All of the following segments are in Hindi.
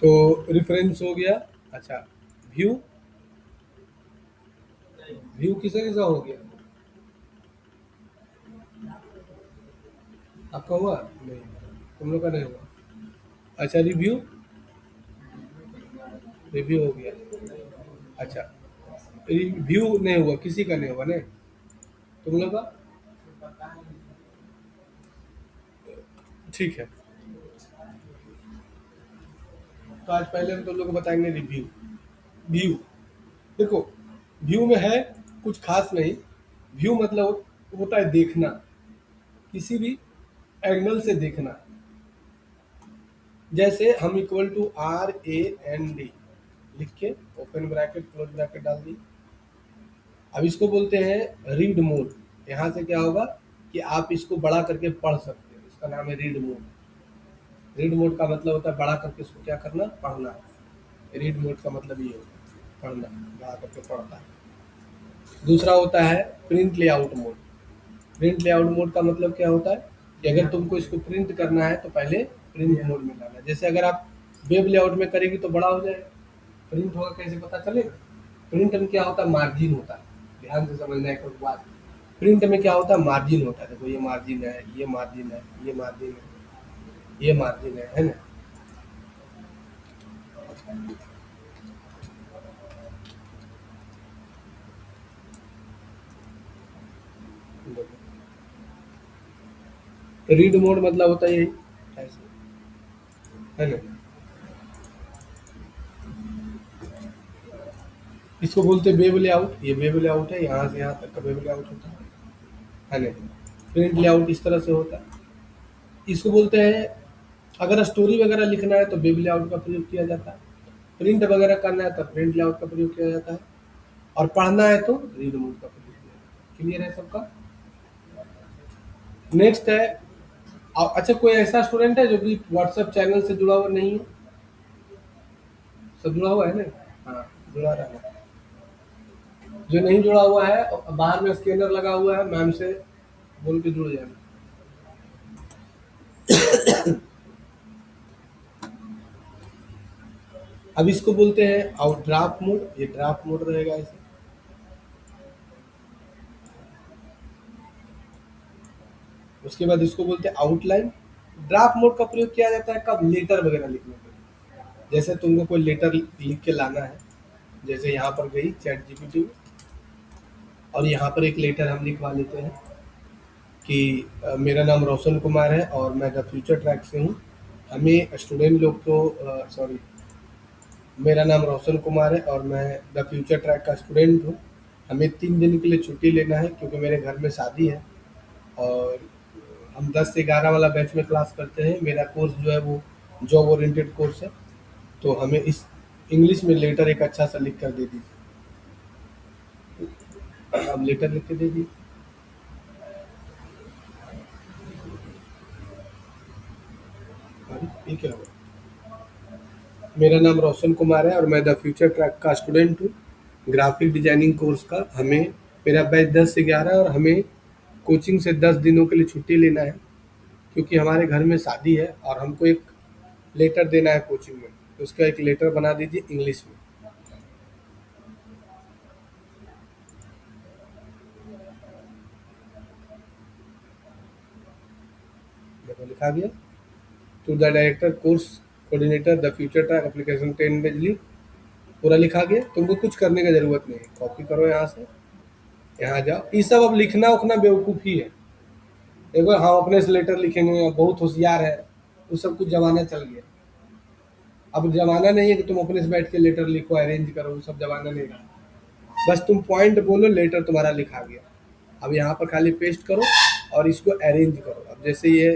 तो रेफरेंस हो गया। अच्छा, व्यू, व्यू किसे किसा हो गया? आपका हुआ नहीं? तुम लोग का नहीं हुआ। अच्छा, रिव्यू, रिव्यू हो गया। अच्छा, रिव्यू नहीं हुआ, किसी का नहीं हुआ नहीं, तुम लोग का। ठीक है, तो आज पहले हम तुम लोग को बताएंगे रिव्यू। व्यू, देखो, व्यू में है कुछ खास नहीं। व्यू मतलब होता है देखना, किसी भी एंगल से देखना। जैसे हम इक्वल टू RAND लिख के ओपन ब्रैकेट क्लोज ब्रैकेट डाल दी। अब इसको बोलते हैं रीड मोड। यहाँ से क्या होगा कि आप इसको बड़ा करके पढ़ सकते हो, इसका नाम है रीड मोड। रीड मोड का मतलब होता है बड़ा करके इसको क्या करना, पढ़ना। रीड मोड का मतलब ये होता है पढ़ना, बड़ा करके पढ़ता है। दूसरा होता है print layout mode. Print layout mode का मतलब क्या होता है कि अगर तुमको इसको प्रिंट करना है तो पहले प्रिंट मोड में लाना है। जैसे अगर आप वेब लेआउट में करेगी तो बड़ा हो जाएगा, प्रिंट होगा कैसे पता चलेगा? प्रिंट में क्या होता है, मार्जिन होता है। ध्यान से समझना एक बात, प्रिंट में क्या होता है, मार्जिन होता है। देखो ये मार्जिन है, ये मार्जिन है, ये मार्जिन है, ये मार्जिन है ना? रीड मोड मतलब होता है यही, ऐसे, है ना? इसको बोलते हैं वेब लेआउट। ये वेब लेआउट है, यहाँ से यहाँ तक का वेब लेआउट होता है ना? प्रिंट लेआउट इस तरह से होता है। इसको बोलते हैं, अगर स्टोरी वगैरह लिखना है तो वेब लेआउट का प्रयोग किया जाता है, प्रिंट वगैरह करना है तो प्रिंट लेआउट का प्रयोग किया जाता है, और पढ़ना है तो रीड मोड का प्रयोग किया जाता है। क्लियर है सबका? नेक्स्ट है, अच्छा कोई ऐसा स्टूडेंट है जो कि व्हाट्सएप चैनल से जुड़ा हुआ नहीं है? सब जुड़ा हुआ है ना? हाँ, जुड़ा रहना। जो नहीं जुड़ा हुआ है और बाहर में स्कैनर लगा हुआ है, मैम से बोल के जुड़ जाना। अब इसको बोलते हैं आउट ड्राफ्ट मोड। ये ड्राफ्ट मोड रहेगा ऐसे। उसके बाद इसको बोलते हैं आउटलाइन। ड्राफ्ट मोड का प्रयोग किया जाता है कब, लेटर वगैरह लिखने के लिए। जैसे तुमको कोई लेटर लिख के लाना है, जैसे यहाँ पर गई चैट जीपीटी में, और यहाँ पर एक लेटर हम लिखवा लेते हैं कि मेरा नाम रोशन कुमार है और मैं द फ्यूचर ट्रैक से हूँ। हमें स्टूडेंट लोग को, सॉरी, मेरा नाम रोशन कुमार है और मैं द फ्यूचर ट्रैक का स्टूडेंट हूँ। हमें 3 दिन के लिए छुट्टी लेना है क्योंकि मेरे घर में शादी है, और हम 10 से 11 वाला बैच में क्लास करते हैं। मेरा कोर्स जो है वो जॉब ओरिएंटेड कोर्स है। तो हमें इस इंग्लिश में लेटर एक अच्छा सा लिख कर दे दीजिए। अब लेटर लिख के दे दिए। अरे ये क्या हुआ? मेरा नाम रोशन कुमार है और मैं द फ्यूचर ट्रैक का स्टूडेंट हूँ, ग्राफिक डिजाइनिंग कोर्स का। हमें, मेरा बैच 10 से 11 है और हमें कोचिंग से 10 दिनों के लिए छुट्टी लेना है क्योंकि हमारे घर में शादी है और हमको एक लेटर देना है कोचिंग में। तो उसका एक लेटर बना दीजिए इंग्लिश में। देखो लिखा गया, to the director course coordinator the future track application 10 days leave. पूरा लिखा गया, तुमको कुछ करने की जरूरत नहीं है। कॉपी करो यहाँ से, यहाँ जाओ। ये सब अब लिखना उखना बेवकूफ़ी है। देखो हम अपने से लेटर लिखेंगे, अब बहुत होशियार है, वो सब कुछ जमाना चल गया। अब जमाना नहीं है कि तुम अपने से बैठ के लेटर लिखो, अरेंज करो, वो सब जमाना नहीं रहा। बस तुम पॉइंट बोलो, लेटर तुम्हारा लिखा गया। अब यहाँ पर खाली पेस्ट करो और इसको अरेंज करो। अब जैसे ये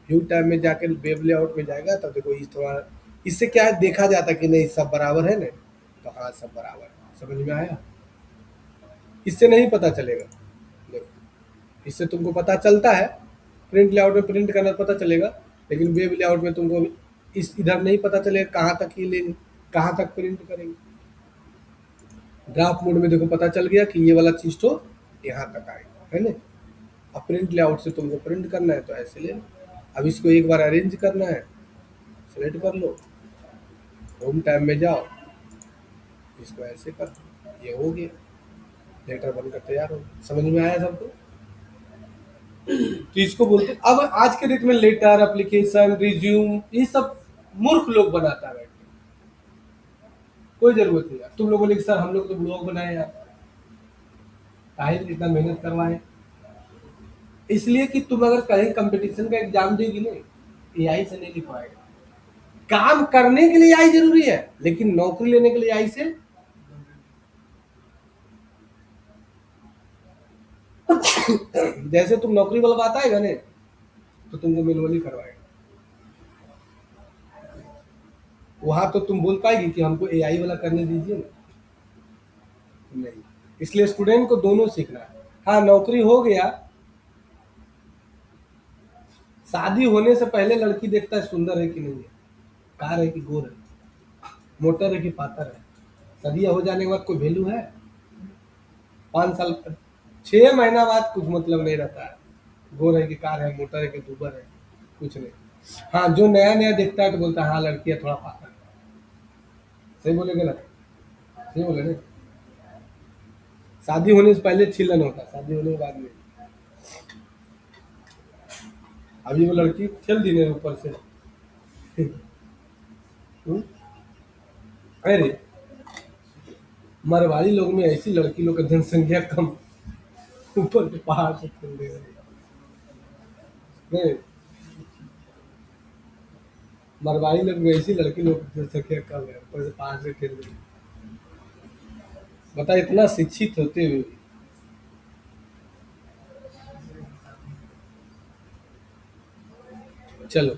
व्यू टैब में जाकर वेब लेआउट में जाएगा, तब देखो इस तुम्हारा, इससे क्या है, देखा जाता कि नहीं सब बराबर है ना? तो हाँ सब बराबर है। समझ में आया? इससे नहीं पता चलेगा। देखो, इससे तुमको पता चलता है, प्रिंट लेआउट में प्रिंट करना पता चलेगा, लेकिन वेब लेआउट में तुमको इस इधर नहीं पता चलेगा कहाँ तक ये लेंगे, कहाँ तक प्रिंट करेंगे। ड्राफ्ट मोड में देखो पता चल गया कि ये वाला चीज़ तो यहाँ तक आएगा, है ना? अब प्रिंट लेआउट से तुमको प्रिंट करना है तो ऐसे ले लो। अब इसको एक बार अरेंज करना है, सेलेक्ट कर लो, होम टाइम में जाओ, इसको ऐसे कर, ये हो गया, लेटर बनकर तैयार हो गया। समझ में आया सबको? तो इसको बोलते हैं, अब आज के डेट में लेटर, एप्लीकेशन, रिज्यूम, ये सब मूर्ख लोग बनाता है बैठ के। कोई जरूरत नहीं यार। तुम लोगों ने कि सर हम लोग तो ब्लॉग बनाए यार, काहे इतना मेहनत करवाए? इसलिए कि तुम अगर कहीं कंपटीशन का एग्जाम देगी ना, एआई से नहीं लिख पाएगा। काम करने के लिए एआई जरूरी है, लेकिन नौकरी लेने के लिए एआई से जैसे तुम नौकरी वाला बात आएगा ना, तो तुमको मैनुअली करवाएगा। वहां तो तुम बोल पाएगी कि हमको एआई वाला करने दीजिए ना, नहीं। इसलिए स्टूडेंट को दोनों सीखना है। हाँ, नौकरी हो गया, शादी होने से पहले लड़की देखता है सुंदर है कि नहीं है, कार है कि गोर है, मोटर है कि पातर है। शादियां हो जाने के बाद कोई वैल्यू है? 5 साल, 6 महीना बाद कुछ मतलब नहीं रहता है, गोर है कि कार है, मोटर है कि दुबर है, कुछ नहीं। हाँ, जो नया नया देखता है तो बोलता है हाँ लड़की है थोड़ा पातर है। सही बोले गलत? सही बोले ना? शादी होने से पहले छिलन होता है, शादी होने के बाद में। अभी वो लड़की खेल दी ने ऊपर से। हम्म? अरे, मरवाड़ी लोग में ऐसी लड़की लोग का जनसंख्या कम, ऊपर के पहाड़ से खेल दे रहे। नहीं, मरवाड़ी लोग में ऐसी लड़की लोग की जनसंख्या कम है, ऊपर से पहाड़ से खेल रही। बता, इतना शिक्षित होते हुए भी। चलो,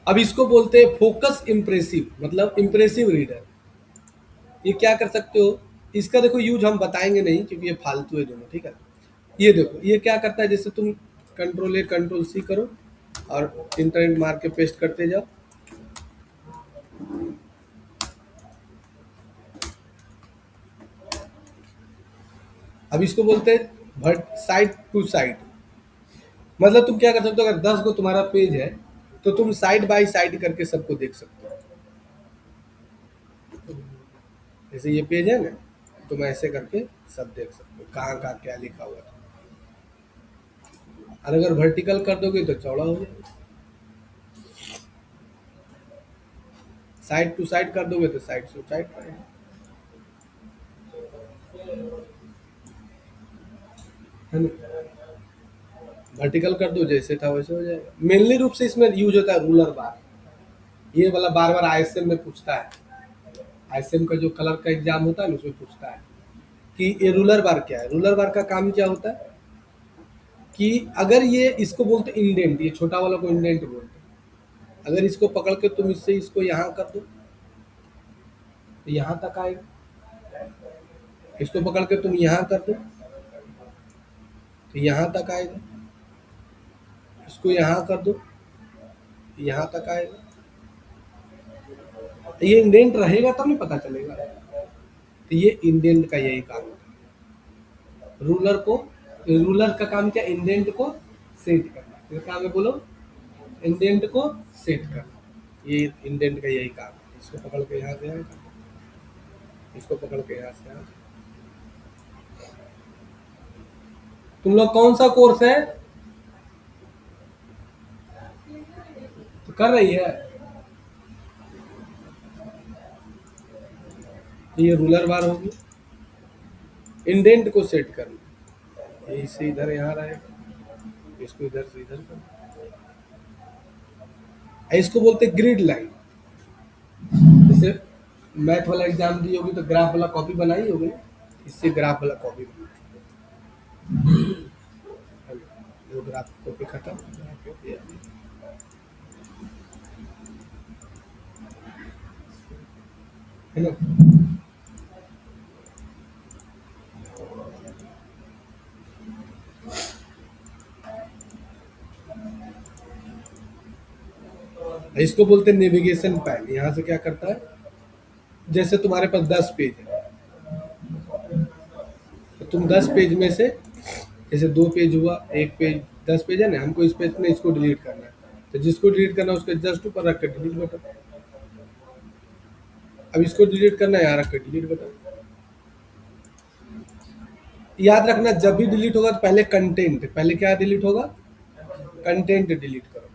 अब इसको बोलते हैं फोकस इम्प्रेसिव, मतलब इम्प्रेसिव रीडर। ये क्या कर सकते हो? इसका देखो यूज हम बताएंगे नहीं क्योंकि ये फालतू है दोनों, ठीक है। ये देखो ये क्या करता है, जैसे तुम कंट्रोल A कंट्रोल C करो और इंटरनेट मार के पेस्ट करते जाओ। अब इसको बोलते हैं साइड टू साइड। मतलब तुम क्या कर सकते हो, अगर 10 गो तुम्हारा पेज है तो तुम साइड बाय साइड करके सबको देख सकते हो। जैसे ये पेज है ना, तुम ऐसे करके सब देख सकते हो कहाँ कहाँ क्या लिखा हुआ है। और अगर वर्टिकल कर दोगे तो चौड़ा हो जाएगा, साइड टू साइड कर दोगे तो साइड टू साइड पड़ेगा, है ना? वर्टिकल कर दो जैसे था वैसे हो जाएगा। मेनली रूप से इसमें यूज होता है रूलर बार। ये वाला बार बार आईएसएम में पूछता है, आईएसएम का जो कलर का एग्जाम होता है ना उसमें पूछता है कि ये रूलर बार क्या है। रूलर बार का काम क्या होता है कि अगर ये, इसको बोलते हैं इंडेंट, ये छोटा वाला को इंडेंट बोलते हैं। अगर इसको पकड़ के तुम इससे इसको यहाँ कर दो तो यहाँ तक आएगा, इसको पकड़ के तुम यहाँ कर दो तो यहाँ तक आएगा, इसको यहाँ कर दो तो यहाँ तक आएगा। तो ये इंडेंट रहेगा तब नहीं पता चलेगा। तो ये इंडेंट का यही काम है। रूलर को, रूलर का काम क्या, इंडेंट को सेट करना। क्या काम है बोलो? इंडेंट को सेट करना। ये इंडेंट का यही काम है। इसको पकड़ के यहाँ से यहाँ कर, इसको पकड़ के यहाँ से यहाँ। तुम लोग कौन सा कोर्स है तो कर रही है? तो ये रूलर बार होगी, इंडेंट को सेट करना। ये इससे इधर यहाँ रहेगा, इसको इधर से इधर करना। इसको बोलते हैं ग्रिड लाइन। जैसे मैथ वाला एग्जाम दी होगी तो ग्राफ वाला कॉपी बनाई होगी, इससे ग्राफ वाला कॉपी वो ग्राफ कॉपी खत्म, है ना? इसको बोलते हैं नेविगेशन पैन। यहाँ से क्या करता है, जैसे तुम्हारे पास 10 पेज है तो तुम 10 पेज में से, जैसे 2 पेज हुआ, एक पेज, 10 पेज है ना, हमको इस पेज में इसको डिलीट करना है, तो जिसको डिलीट करना है उसके जस्ट ऊपर रख कर डिलीट बटन। अब इसको डिलीट करना है, यहाँ रख के डिलीट बटन। याद रखना जब भी डिलीट होगा तो पहले कंटेंट, पहले क्या डिलीट होगा, कंटेंट डिलीट करो।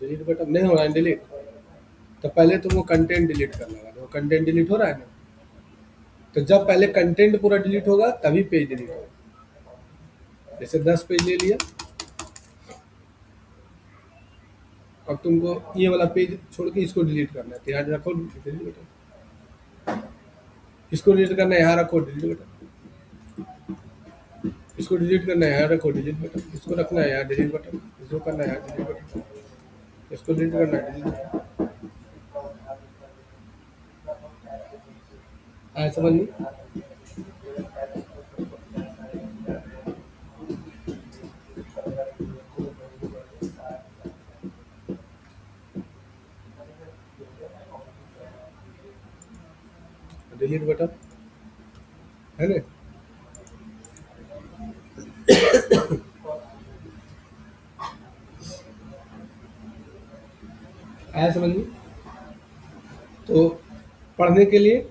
डिलीट बटन नहीं हो रहा है डिलीट, तो पहले तुमको कंटेंट डिलीट करना होगा। तो कंटेंट डिलीट हो रहा है ना, तो जब पहले कंटेंट पूरा डिलीट होगा तभी पेज डिलीट होगा। जैसे 10 पेज ले लिया, अब तुमको ये वाला पेज छोड़ के इसको डिलीट करना है, तो यहाँ रखो डिलीट बटन। इसको डिलीट करना है, यहाँ रखो डिलीट बटन। इसको डिलीट करना है, यहाँ रखो डिलीट बटन। इसको रखना है यहाँ डिलीट बटन। इसको करना है यहाँ डिलीट बटन। इसको डिलीट करना है डिलीट बटन। आया समझ में? डिलीट बटन है ना। आया समझ में? तो पढ़ने के लिए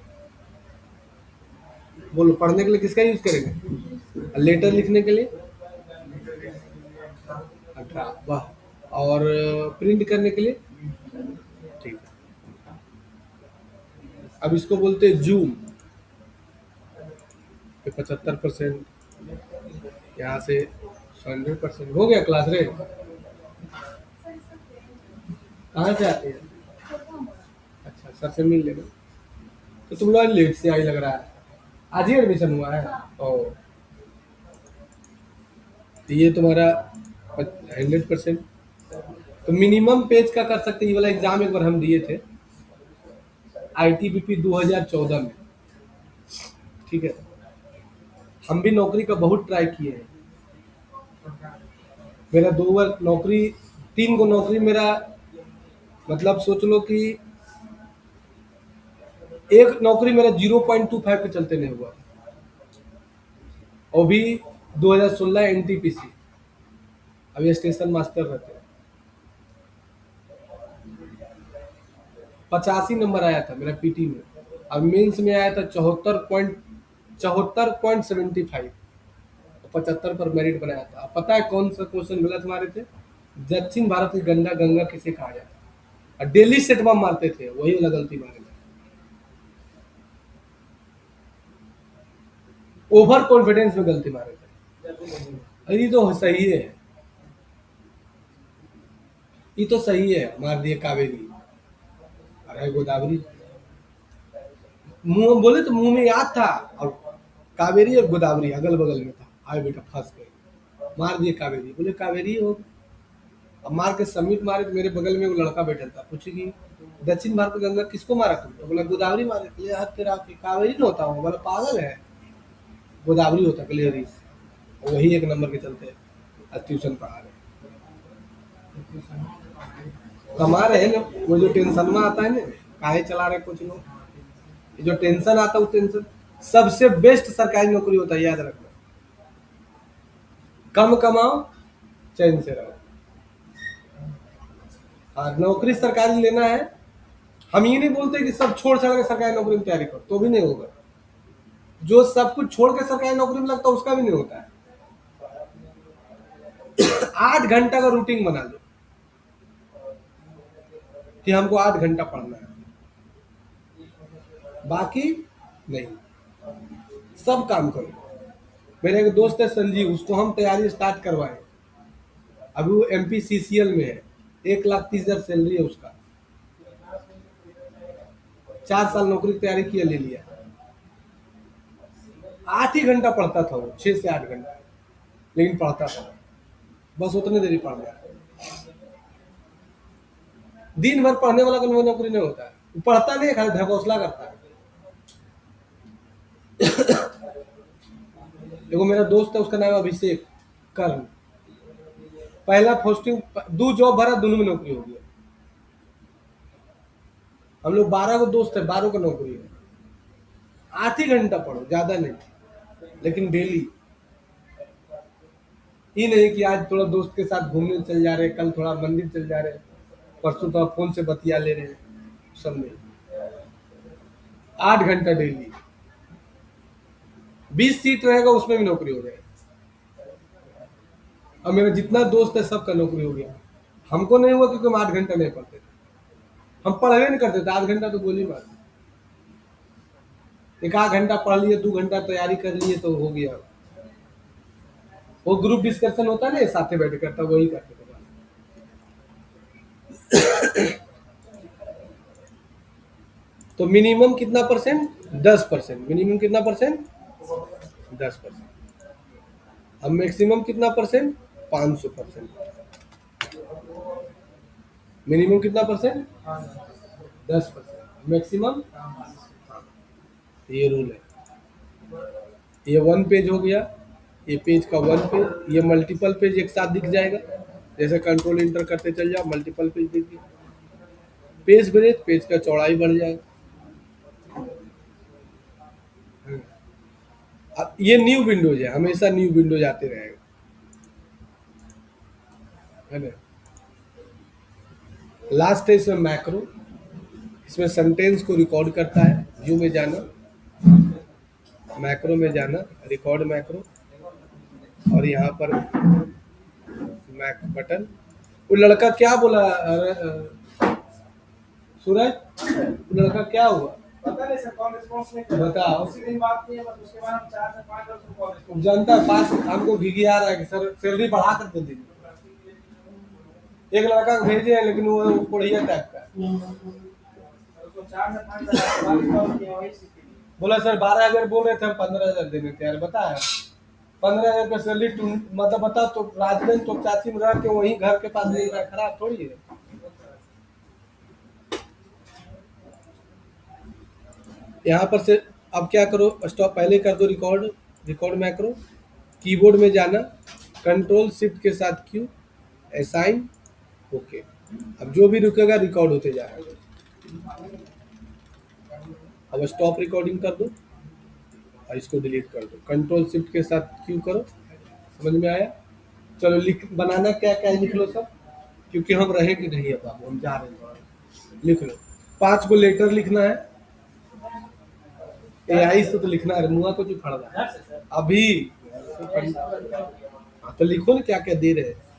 बोलो, पढ़ने के लिए किसका यूज करेंगे? लेटर लिखने के लिए 18, वाह। और प्रिंट करने के लिए ठीक है। अब इसको बोलते हैं जूम, 75%, यहाँ से 100%। हो गया क्लास रे? कहाँ से आते हैं? अच्छा, सर से मिल लेना। तो तुम लोग लेट से आई लग रहा है, आज ही एडमिशन हुआ है। ओ, तो ये तुम्हारा 100%। तो मिनिमम पेज का कर सकते हैं। ये वाला एग्जाम एक बार हम दिए थे ITBP 2014 में, ठीक है। हम भी नौकरी का बहुत ट्राई किए हैं। मेरा 2 बार नौकरी, 3 गो नौकरी मेरा, मतलब सोच लो कि एक नौकरी मेरा 0.25 के चलते नहीं हुआ, और भी 2016 NTPC, अभी स्टेशन मास्टर रहते हैं। 85 नंबर आया था मेरा PT में, अब मेंस में आया था 74.75, 75 पर मेरिट बनाया था। अब पता है कौन सा क्वेश्चन मिला तुम्हारे थे? दक्षिण भारत की गंगा गंगा किसे कहा जाता है, और डेली सेट बम मारते थे, वही वाला गलती मारे थे। ओवर कॉन्फिडेंस में गलती मारे थे। अरे ये तो सही है, ये तो सही है, मार दिए कावेरी। अरे गोदावरी, मुंह बोले तो मुंह में याद था, और कावेरी और गोदावरी अगल बगल में था। आए बेटा फंस गए, मार दिए कावेरी, बोले कावेरी हो। अब मार के सबमिट मारे तो मेरे बगल में वो लड़का बैठा था, पूछे कि दक्षिण भारत की गंगा किसको मारा तुम? तो बोला गोदावरी मारे। बोले यार तेरा कावेरी न होता हूँ, बोला पागल है, गोदावरी होता क्लियर। वही एक नंबर के चलते आज ट्यूशन पढ़ा रहे, कमा रहे हैं ना। वो जो टेंशन में आता है ना, काहे चला रहे कुछ लोग, ये जो टेंशन आता है वो टेंशन सबसे बेस्ट सरकारी नौकरी होता है, याद रखना। कम कमाओ, चैन से रहो। हाँ, नौकरी सरकारी लेना है। हम ये नहीं बोलते कि सब छोड़ छाड़ के सरकारी नौकरी में तैयारी करो, तो भी नहीं होगा। जो सब कुछ छोड़ के सरकारी नौकरी में लगता है उसका भी नहीं होता है। 8 घंटा का रूटीन बना लो कि हमको 8 घंटा पढ़ना है, बाकी नहीं, सब काम करो। मेरा एक दोस्त है संजीव, उसको हम तैयारी स्टार्ट करवाए, अभी वो MPCCL में है, 1,30,000 सैलरी है उसका। 4 साल नौकरी की तैयारी किया, ले लिया। 8 ही घंटा पढ़ता था वो, 6 से 8 घंटा, लेकिन पढ़ता था, बस उतने देर ही पढ़ना है। दिन भर पढ़ने वाला कोई नौकरी नहीं होता है, वो पढ़ता नहीं है, खाली ढकोसला करता है। देखो मेरा दोस्त है, उसका नाम है अभिषेक कर्ण, पहला पोस्टिंग, 2 जॉब भरा, दोनों में नौकरी हो गया। हम लोग 12 को दोस्त है, 12 को नौकरी है। 8 ही घंटा पढ़ो, ज्यादा नहीं, लेकिन डेली। ये नहीं कि आज थोड़ा दोस्त के साथ घूमने चल जा रहे हैं, कल थोड़ा मंदिर चल जा रहे हैं, परसों तो फोन से बतिया ले रहे हैं, सब नहीं। 8 घंटा डेली, 20 सीट रहेगा उसमें भी नौकरी हो जाएगी। और मेरा जितना दोस्त है सबका नौकरी हो गया। हमको नहीं हुआ क्योंकि हम 8 घंटा नहीं पढ़ते थे, हम पढ़वे नहीं करते थे। 8 घंटा तो गोली मार, एक आध घंटा पढ़ लिए, 2 घंटा तैयारी कर लिए तो हो गया। वो ग्रुप डिस्कशन होता है ना, साथे बैठ करता, वही करते थे। तो मिनिमम कितना परसेंट? 10%। मिनिमम कितना परसेंट? 10%। अब मैक्सिमम कितना परसेंट? 500%। मिनिमम कितना परसेंट? 10%। मैक्सिमम, ये रूल है। ये 1 पेज हो गया, ये पेज का 1 पेज, ये मल्टीपल पेज एक साथ दिख जाएगा। जैसे कंट्रोल इंटर करते चल जाओ, मल्टीपल पेज दिख गया। पेज ब्रेथ, पेज का चौड़ाई बढ़ जाएगा। अब ये न्यू विंडोज है, हमेशा न्यू विंडोज आते रहेगा, है ना। लास्ट है इसमें मैक्रो, इसमें सेंटेंस को रिकॉर्ड करता है। व्यू में जाना, मैक्रो में जाना, रिकॉर्ड मैक्रो, और यहाँ पर मैक बटन। वो लड़का क्या बोला? सूरज, वो लड़का क्या हुआ? पता नहीं सर, कॉल रिस्पॉन्स नहीं कर रहा। बताओ। उसी दिन बात की है, बस उसके बाद हम 4 से 5 लोग कॉल रिस्पॉन्स। जनता पास हमको घिघी आ रहा है कि सर सैलरी बढ़ा कर दे दीजिए। एक लड़का को भेजे हैं लेकिन वो बढ़िया टाइप का है। उसको 4 से 5 बात कॉल किया, वही सीखी। बोला सर 12,000 बोल रहे थे, हम 15,000 देने थे यार। बताया 15,000 का सैलरी, मतलब बता। तो राजगंज तो चाची में रह के वहीं घर के पास मिल रहा है, खराब थोड़ी है। यहाँ पर से अब क्या करो, स्टॉप पहले कर दो रिकॉर्ड, रिकॉर्ड मैक्रो। कीबोर्ड में जाना, कंट्रोल शिफ्ट के साथ क्यू, असाइन, ओके। अब जो भी रुकेगा रिकॉर्ड होते जाएगा। अब स्टॉप रिकॉर्डिंग कर दो और इसको डिलीट कर दो। कंट्रोल शिफ्ट के साथ क्यू करो। समझ में आया? चलो लिख, बनाना क्या क्या है लिख लो सब, क्योंकि हम रहेंगे नहीं अब बाबू, हम जा रहे हैं। लिख लो, 5 को लेटर लिखना है। एआई से तो लिखना है, मुआ को जो खड़ा है अभी। हाँ, तो लिखो ना क्या क्या दे रहे हैं।